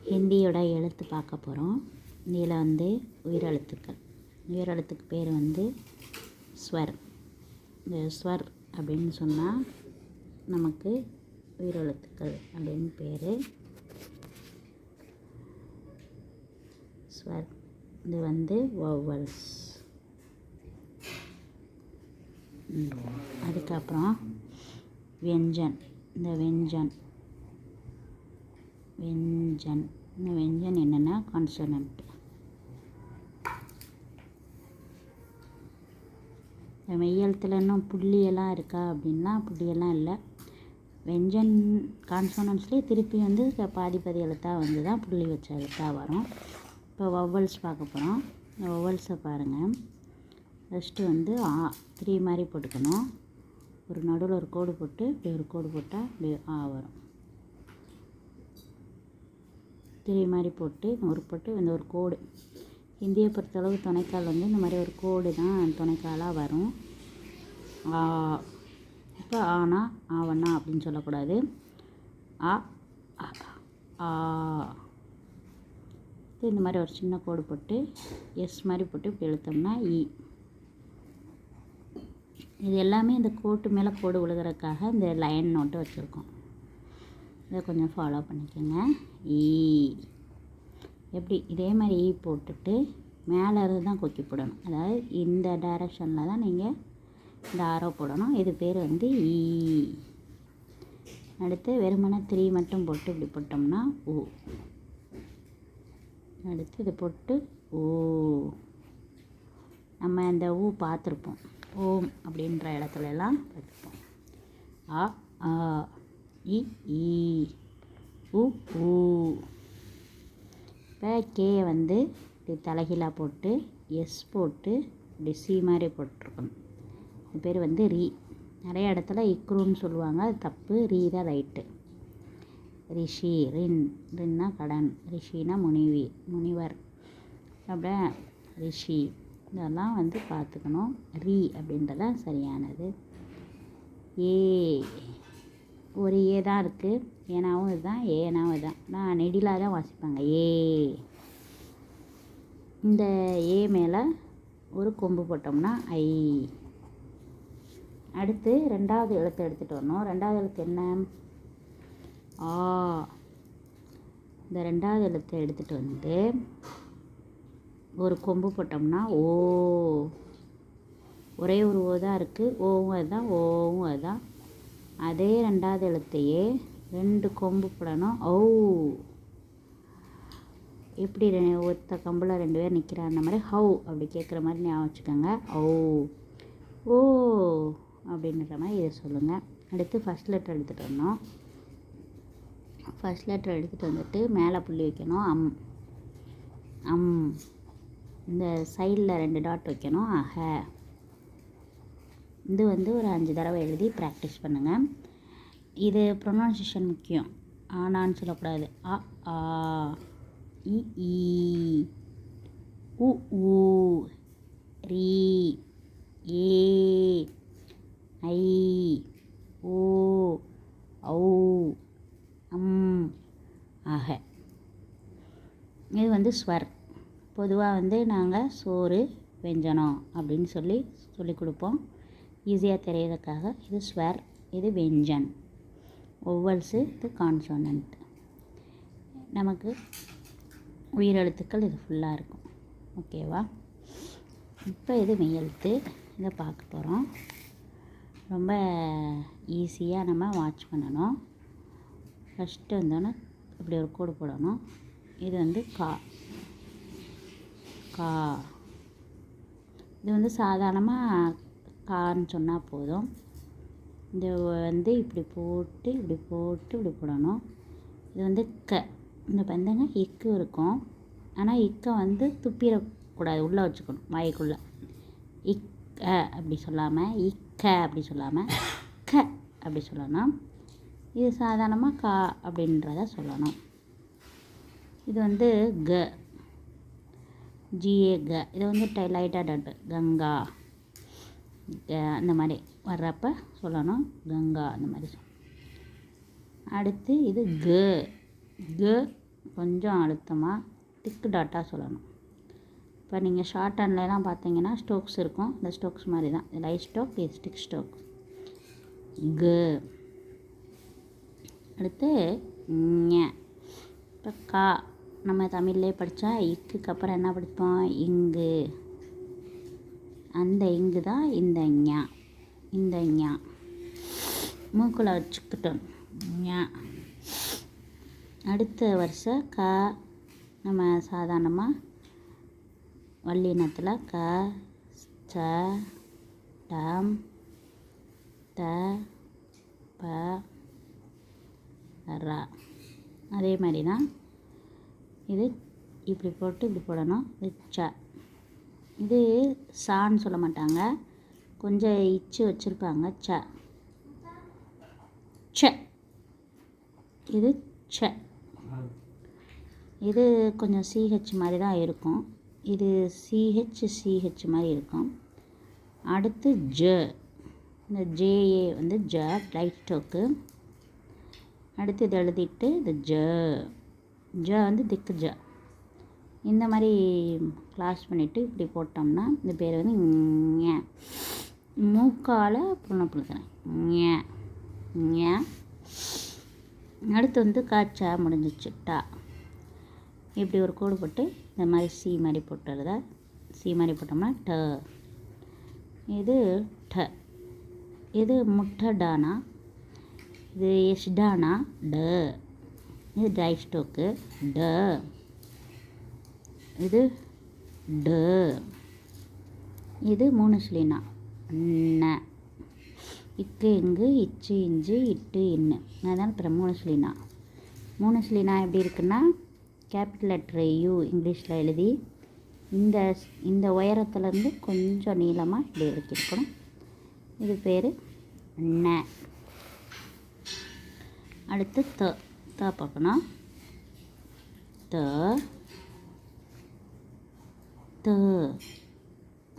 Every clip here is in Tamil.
ஹிந்தியோட எழுத்து பார்க்க போகிறோம். இதில் வந்து உயிரெழுத்துக்கள். உயிரெழுத்துக்கு பேர் வந்து ஸ்வர். இந்த ஸ்வர் அப்படின்னு சொன்னால் நமக்கு உயிரெழுத்துக்கள் அப்படின்னு பேர். ஸ்வர் இது வந்து வௌவல்ஸ். அதுக்கப்புறம் வியஞ்சன். இந்த வியஞ்சன் இந்த வியஞ்சன் என்னென்னா கான்சனன்ட். இந்த மெய்யெழுத்தில் இன்னும் புள்ளியெல்லாம் இருக்கா அப்படின்னா புள்ளியெல்லாம் இல்லை. வெஞ்சன் கான்சோனன்ட்ஸ்லேயே திருப்பி வந்து பாதி எழுத்தாக வந்து தான் புள்ளி வச்ச எழுத்தாக வரும். இப்போ வௌவல்ஸ் பார்க்க போகிறோம். இந்த வௌவல்ஸை பாருங்கள். ஃபஸ்ட்டு வந்து ஆ 3 மாதிரி போட்டுக்கணும். ஒரு நடுவில் ஒரு கோடு போட்டு இப்படி ஒரு கோடு போட்டால் இப்படி ஆ வரும். 3 மாதிரி போட்டு இந்த ஒரு கோடு. இந்தியை பொறுத்தளவு துணைக்கால் வந்து இந்த மாதிரி ஒரு கோடு தான் துணைக்காலாக வரும். ஆ இப்போ ஆனா ஆவண்ணா அப்படின்னு சொல்லக்கூடாது. ஆ ஆ இந்த மாதிரி ஒரு சின்ன கோடு போட்டு எஸ் மாதிரி போட்டு இப்படி எழுத்தோம்னா இ. இது எல்லாமே இந்த கோட்டு மேலே கோடு விழுகிறதுக்காக இந்த லைன் நோட்டு வச்சுருக்கோம். இதை கொஞ்சம் ஃபாலோ பண்ணிக்கோங்க. ஈ எப்படி இதே மாதிரி ஈ போட்டுட்டு மேலே இருந்து தான் கொக்கி போடணும். அதாவது இந்த டைரெக்ஷனில் தான் நீங்கள் இந்த ஆரோ போடணும். இது பேர் வந்து ஈ. அடுத்து வெறுமனே 3 மட்டும் போட்டு இப்படி போட்டோம்னா ஓ. அடுத்து இது போட்டு ஓ. நம்ம இந்த ஊ பார்த்துருப்போம். ஓம் அப்படின்ற இடத்துலலாம் பார்த்துருப்போம். ஆ ஆ இ ஈ உ ஊ. இப்போ கே வந்து இப்படி தலைகீழாக போட்டு எஸ் போட்டு இப்படி சி மாதிரி போட்டிருக்கணும். இது பேர் வந்து ரீ. நிறைய இடத்துல இக்ருன்னு சொல்லுவாங்க, அது தப்பு. ரீ தான் ரைட்டு. ரிஷி ரின்னா கடன், ரிஷினா முனிவர். அப்படியே ரிஷி இதெல்லாம் வந்து பார்த்துக்கணும். ரீ அப்படின்றதான் சரியானது. ஏ ஒரு ஏ தான் இருக்குது. ஏனாவும் இதுதான் ஏனாவும் இதுதான். நான் நெடிலாக தான் வாசிப்பாங்க. ஏ இந்த ஏ மேலே ஒரு கொம்பு போட்டோம்னா ஐ. அடுத்து 2வது எழுத்து எடுத்துகிட்டு வரணும். 2வது எழுத்து என்ன? ஆ. இந்த 2வது எழுத்தை எடுத்துகிட்டு வந்து ஒரு கொம்பு போட்டோம்னா ஓ. ஒரே ஒரு ஓ தான் இருக்குது. ஓவும் அதுதான் ஓவும் அதுதான். அதே 2வது எழுத்தையே 2 கொம்பு போடணும். ஓ. எப்படி ஒத்த கம்பில் 2 பேர் நிற்கிறாங்க மாதிரி ஹவு அப்படி கேட்குற மாதிரி ஞாபகம் வச்சுக்கோங்க. ஓ ஓ அப்படின்ற மாதிரி இதை சொல்லுங்கள். அடுத்து ஃபஸ்ட் லெட்டர் எடுத்துகிட்டு வரணும். ஃபஸ்ட் லெட்டர் எடுத்துகிட்டு வந்துட்டு மேலே புள்ளி வைக்கணும். அம். இந்த சைடில் 2 டாட் வைக்கணும். அஹ. இது வந்து ஒரு 5 தடவை எழுதி ப்ராக்டிஸ் பண்ணுங்கள். இது ப்ரொனவுன்சியேஷன் முக்கியம். ஆனான்னு சொல்லக்கூடாது. அ ஆ இ ஈ உ ஊ ரீ ஏ ஐ ஓ ஔ அம் ஆக. இது வந்து ஸ்வர். பொதுவாக வந்து நாங்கள் சோறு வெஞ்சனம் அப்படின்னு சொல்லி கொடுப்போம். ஈஸியாக தெரியறதுக்காக இது ஸ்வர், இது வெஞ்சன். ஒவ்வொல்ஸு இது கான்சோனன்ட். நமக்கு உயிரெழுத்துக்கள் இது ஃபுல்லாக இருக்கும். ஓகேவா? இப்போ இது மெய்யெழுத்து. இதை பார்க்க போகிறோம். ரொம்ப ஈஸியாக நம்ம வாட்ச் பண்ணணும். ஃபஸ்ட்டு வந்தோன்னே இப்படி ஒரு கோடு போடணும். இது வந்து கா. இது வந்து சாதாரணமாக கான்னு சொன்னால் போதும். இது வந்து இப்படி போட்டு இப்படி போடணும். இது வந்து க. இந்த பந்தங்க இக்கு இருக்கும். ஆனால் இக்கை வந்து துப்பிடக்கூடாது, உள்ளே வச்சுக்கணும் வாய்க்குள்ளே. இக்க அப்படி சொல்லாமல் இக்க அப்படி சொல்லாமல் க அப்படி சொல்லணும். இது சாதாரணமாக கா அப்படின்றத சொல்லணும். இது வந்து க. ஜிஏ க. இது வந்து லைட்டாக டட்டு கங்கா அந்த மாதிரி வர்றப்ப சொல்லணும். கங்கா அந்த மாதிரி சொல்லணும். அடுத்து இது க. க கொஞ்சம் அழுத்தமாக திக்கு டாட்டாக சொல்லணும். இப்போ நீங்கள் ஷார்ட் ஹேண்ட்லலாம் பார்த்தீங்கன்னா ஸ்டோக்ஸ் இருக்கும். இந்த ஸ்டோக்ஸ் மாதிரி தான். இது லைட் ஸ்டோக், இது ஸ்டிக் ஸ்டோக். க. அடுத்து ஞ. இப்போ கா நம்ம தமிழ்லே படித்தா இக்குக்கு அப்புறம் என்ன படிப்போம்? இங்கு. அந்த இங்கு தான் இந்த ஞா. இந்த ஞா மூக்கில் வச்சுக்கிட்டோம். ஞா. அடுத்த வருஷம் க நம்ம சாதாரணமாக வல்லினத்தில் க ச டம் த ப ர. அதே மாதிரி தான் இது இப்படி போட்டு இப்படி போடணும். இது ச. இது சான்னு சொல்ல மாட்டாங்க, கொஞ்சம் இச்சு வச்சுருப்பாங்க. ச ச. இது ச. இது கொஞ்சம் சிஹெச் மாதிரி தான் இருக்கும். இது சிஹெச் மாதிரி இருக்கும். அடுத்து ஜ. இந்த ஜேஏ வந்து ஜ லைட் ஸ்டோக்கு. அடுத்து இது எழுதிட்டு இது ஜ. ஜ வந்து திக்கு ஜ. இந்த மாதிரி கிளாஸ் பண்ணிவிட்டு இப்படி போட்டோம்னா இந்த பேர் வந்து ஞ. மூக்கால் புண்ணப்படுத்துகிறேன். ஞ ஞ. அடுத்து வந்து காய்ச்சா முடிஞ்சிச்சு. டா. இப்படி ஒரு கோடு போட்டு இந்த மாதிரி சி மாதிரி போட்டுறத. சி மாதிரி போட்டோம்னா ட. இது ட. இது முட்டை டானா. இது எஸ்டானா ட. இது ட்ரை ஸ்டோக்கு ட. இது ட. இது மூணு ஸ்லீனா ந. இக்கு இங்கு இச்சு இஞ்சு இட்டு இன்னு. அதனால் இப்போ மூணு ஸ்லீனா. மூணு ஸ்லீனா எப்படி இருக்குன்னா கேபிட்டல் லெட்ரு யூ இங்கிலீஷில் எழுதி இந்த உயரத்துலேருந்து கொஞ்சம் நீளமாக இப்படி எழுதியிருக்கணும். இது பேர் ந. அடுத்து த. த பார்க்கணும். த த.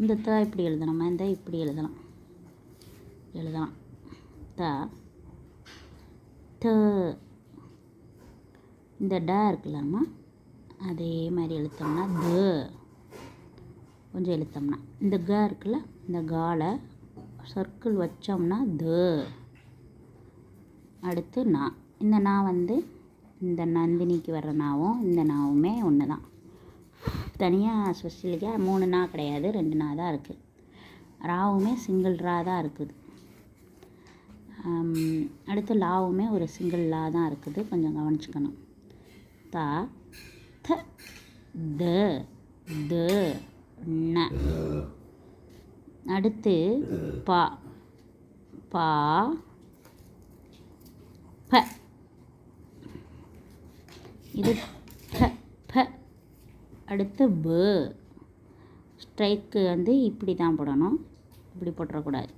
இந்த த இப்படி எழுதணும். இந்த இப்படி எழுதலாம். த த. இந்த ட இருக்குல்லம்மா, அதே மாதிரி எழுத்தோம்னா த. கொஞ்சம் எழுத்தோம்னா இந்த க இருக்குல்ல, இந்த கால சர்க்கிள் வச்சோம்னா த. அடுத்து நா. இந்த நா வந்து இந்த நந்தினிக்கு வர்ற நாவும் இந்த நாவுமே ஒன்று தான். தனியாக ஸ்பெஷலிக்காக 3 நா கிடையாது, 2 நா தான் இருக்குது. ராவுமே சிங்கிள் ரா தான் இருக்குது. அடுத்து லாவுமே ஒரு சிங்கிள் லா தான் இருக்குது. கொஞ்சம் கவனிச்சுக்கணும். த த த த ந. அடுத்து பா. பா ப. இது ப ப. அடுத்து ப. ஸ்ட்ரைக்கு வந்து இப்படி தான் போடணும், இப்படி போட்டுறக்கூடாது.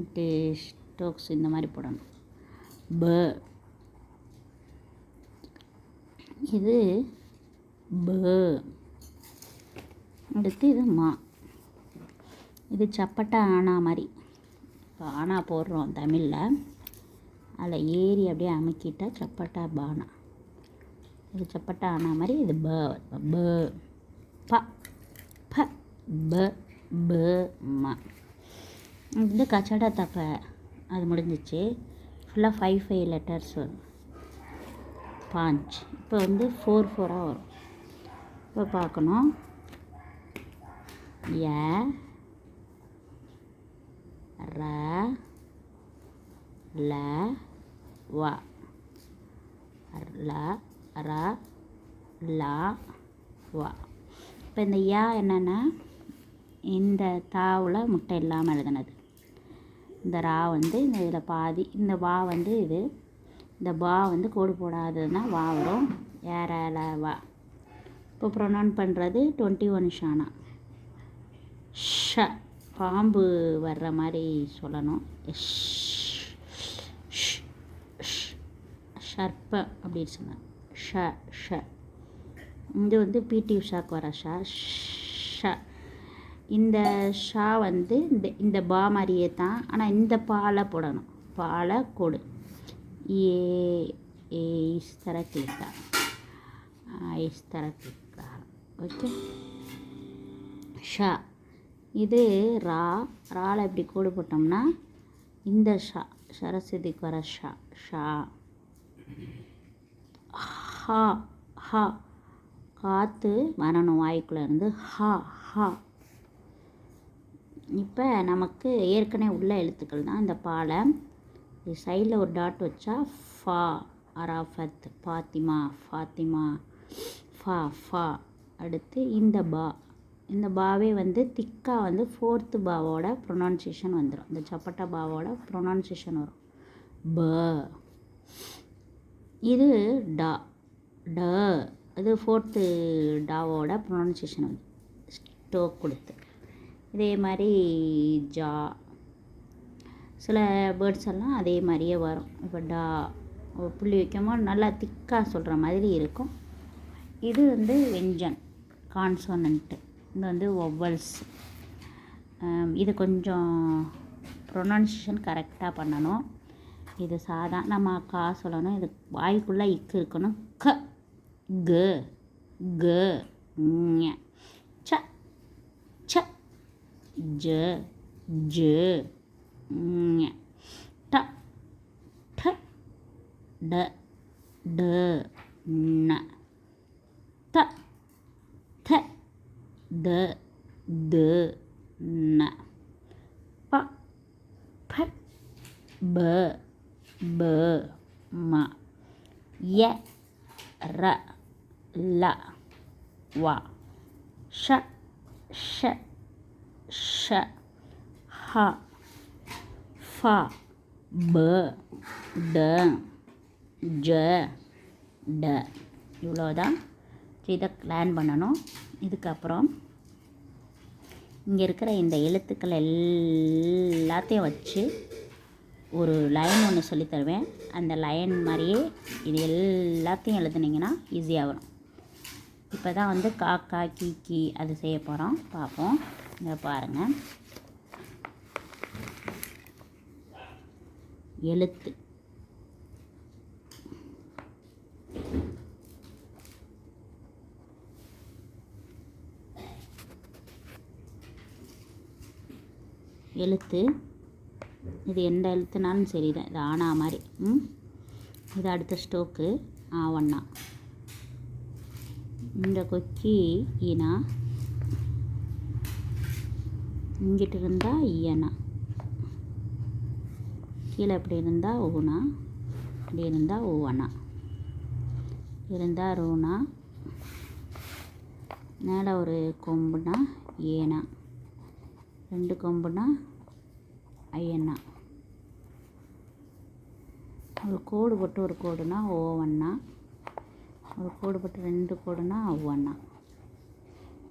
இப்படி ஸ்டோக்ஸ் இந்த மாதிரி போடணும். ப. இது ப. அடுத்து இது மா. இது சப்பட்டா ஆனா மாதிரி. இப்போ ஆனா போடுறோம் தமிழில், அதில் ஏறி அப்படியே அமுக்கிட்டா சப்பட்டா பானா. இது சப்பட்டா ஆனா மாதிரி. இது ப. ப ப ப ப ப ம. இது கச்சடா தப்ப. அது முடிஞ்சிச்சு. ஃபுல்லாக 5 லெட்டர்ஸ் வரும். 5. இப்போ வந்து 4 வரும். இப்போ பார்க்கணும். ய ர ல வ. ல ர ல வ. இப்போ இந்த யா என்னென்னா இந்த தாவில் முட்டை இல்லாமல் எழுதுனது. இந்த ரா வந்து இந்த இதில் பாதி. இந்த வா வந்து இது. இந்த பா வந்து கோடு போடாததுன்னா வா வரும். ஏரல வா. இப்போ ப்ரொனவுன் பண்ணுறது 21 ஷானா. ஷ. பாம்பு வர்ற மாதிரி சொல்லணும். ஷர்ப்ப அப்படின்னு சொன்னேன். ஷ ஷ. இது வந்து பிடி உஷாக்கு வர ஷா. ஷ. இந்த ஷா வந்து இந்த பா மாதிரியே தான், ஆனால் இந்த பாலை போடணும். பாலை கோடு ஏ ஏ தர கிளிக்கா. ஐஸ் திறக்கிறார். ஓகே. ஷா இது ரா. ரால இப்படி கோடு போட்டோம்னா இந்த ஷா சரஸ்வதிக்கு வர ஷா. ஷா. ஹா. ஹா காற்று வரணும் வாய்க்குள்ளே இருந்து. ஹா. ஹா. இப்போ நமக்கு ஏற்கனவே உள்ள எழுத்துக்கள் தான் இந்த பாலை. சைடில் ஒரு டாட் வச்சா ஃபா. அராஃபத், ஃபாத்திமா, ஃபாத்திமா, ஃபா. ஃபா. அடுத்து இந்த பா. இந்த பாவே வந்து திக்காக வந்து 4th பாவோட ப்ரொனவுன்சியேஷன் வந்துடும். இந்த சப்பட்டா பாவோட ப்ரொனவுன்சியேஷன் வரும். ப. இது டா. ட. இது 4th டாவோட ப்ரொனவுன்சியேஷன் வந்து ஸ்டோக் கொடுத்து. இதே மாதிரி ஜா. சில வேர்ட்ஸ் எல்லாம் அதே மாதிரியே வரும். இப்போ டா புள்ளி வைக்கும்போது நல்லா திக்காக சொல்கிற மாதிரி இருக்கும். இது வந்து வெஞ்சன் கான்சோனன்ட்டு. இது வந்து ஒவ்வல்ஸ். இது கொஞ்சம் ப்ரொனவுன்சியேஷன் கரெக்டாக பண்ணணும். இது நம்ம கா சொல்லணும். இது வாய்க்குள்ளே இக்கு இருக்கணும். க. க. க. ஞ. ச. ச. ஜ. ஜ. ஞ. ட. ட. ட. ட. ந. த. த. த. த. ந. ப. ப. ப. ப. ம. ய. ர. ல. வ. ஷ. ஷ. ஷ. ஹ. ஃப. ப. ட. ஜ. ட. இவ்வளோதான். இதை லேர்ன் பண்ணணும். இதுக்கப்புறம் இங்கே இருக்கிற இந்த எழுத்துக்கள் எல்லாத்தையும் வச்சு ஒரு லைன் ஒன்று சொல்லித்தருவேன். அந்த லைன் மாதிரியே இது எல்லாத்தையும் எழுதுனீங்கன்னா ஈஸியாக வரும். இப்போ தான் வந்து காக்கா கீ அது செய்ய போகிறோம். பார்ப்போம். இங்கே பாருங்கள். எழுத்து. எழுத்து. இது எந்த எழுத்துனாலும் சரி தான். இது ஆனா மாதிரி. இது அடுத்த ஸ்டோக்கு ஆவண்ணா. இந்த கொக்கி ஈனா. இங்கிட்டு இருந்தால் ஈயனா. கீழே இப்படி இருந்தால் ஊனா. இப்படி இருந்தால் ஊவனா. இருந்தால் ரூனா. மேலே ஒரு கொம்புனா ஏனா. 2 கொம்புனா ஐயண்ணா. ஒரு கோடு போட்டு ஒரு கோடுனா ஓவண்ணா. ஒரு கோடு போட்டு 2 கோடுனா அவ்வண்ணா.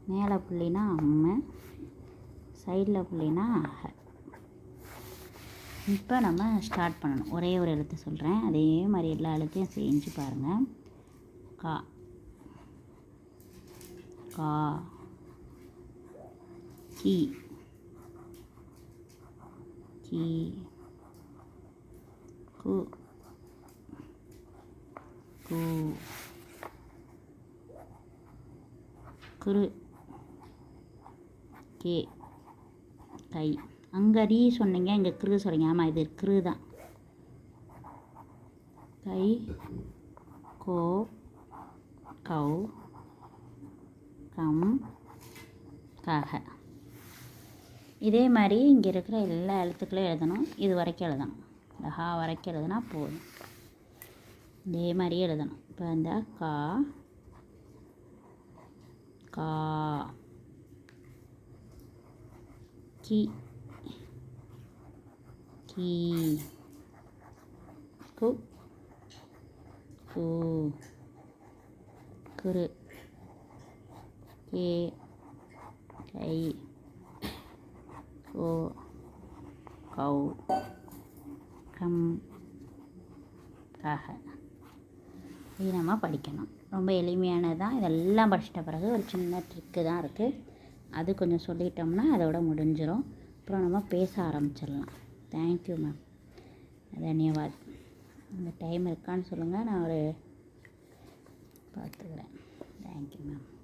மேலே புள்ளினா அம்மை. சைடில் புள்ளினா அஹ. இப்போ நம்ம ஸ்டார்ட் பண்ணணும். ஒரே ஒரு எழுத்து சொல்கிறேன். அதே மாதிரி எல்லா எழுத்தையும் செஞ்சு பாருங்கள். கா. கா. கி. கி. கு. கு. குரு. கே. கை. அங்கே ரீ சொன்னீங்க, இங்கே கிரு சொல்கிறீங்க. ஆமாம், இது கிரு தான். கை. கோ. கௌ. கம். கக. இதே மாதிரி இங்கே இருக்கிற எல்லா எழுத்துக்களையும் எழுதணும். இது வரைக்கும் எழுதணும். இந்த ஹா வரைக்கும் எழுதுனா போதும். இதே மாதிரி எழுதணும். இப்போ இந்த கா. கா. கி. கி. கு. கு. குரு. கே. கை. கோ. கௌ. கம். கக. இது நம்ம படிக்கணும். ரொம்ப எளிமையானது தான். இதெல்லாம் படிச்சிட்ட பிறகு ஒரு சின்ன ட்ரிக்கு தான் இருக்குது. அது கொஞ்சம் சொல்லிட்டோம்னா அதோட முடிஞ்சிடும். அப்புறம் நம்ம பேச ஆரம்பிச்சிடலாம். Thank you ma'am. தன்யவாத். இந்த டைம் இருக்கான்னு சொல்லுங்கள். நான் ஒரு பார்த்துக்கிறேன். Thank you ma'am.